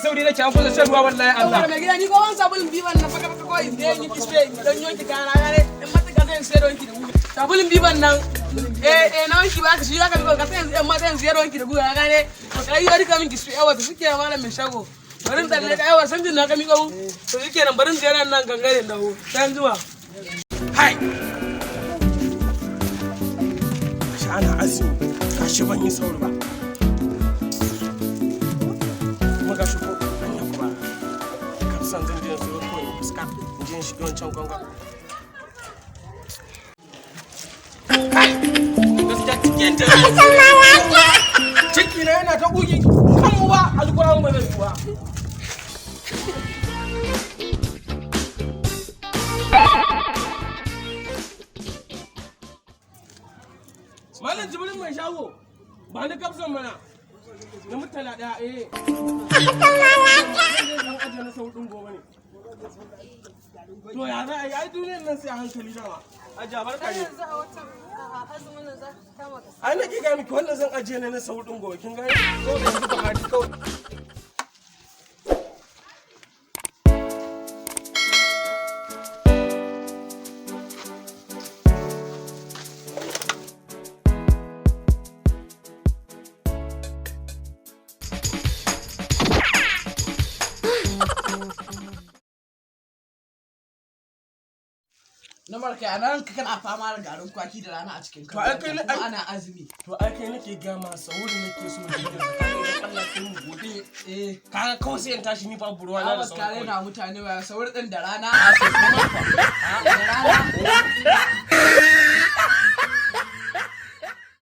sauri nake an kusa shan ruwa wallahi Allah. Mai gida ni ko wani sabulun biban na faka ko in dai ni kispe dan yonki kana gane in mata zan sai da wanki da guga. Sabulun biban nan na wanki ba ka shi zaka bi ka sai in mata zan sai da wanki da guga gane. To kai yi rika min kispe yawa to suke malam mai shago. Barin tsalle ka yawa san jin na ka mi kawo. To yake nan barin jira nan gangare da ho. Dan zuwa. Hai. Shi ana azumi. Kashi ban yi sauri ba. Kuma ga shi ko an yi kuma. Kafsan zan je su ko in fuska. In je shi wancan gonga. Gaskiya cikin da. Ciki na yana ta gugi. Kan uwa alƙur'an ba zai uwa. Malam Jibrin mai shago ba ni kafsan mana na mutala daya dan aje na sau din gobe ne to ya za a yi ai duniyar nan sai a hankali dama a jabar kare ai nake ga miki wannan zan aje ne na sau din gobe kin ga ko da yanzu ba hadi kawai na marka a nan kana fama da garin kwaki da rana a cikin kan ana azumi to ai kai nake ga ma sauri nake so da Allah sai mu gode kaga kawai sai in tashi ni babu ruwa na da sauri kare na mutane ba sauri din da rana a sai kuma da rana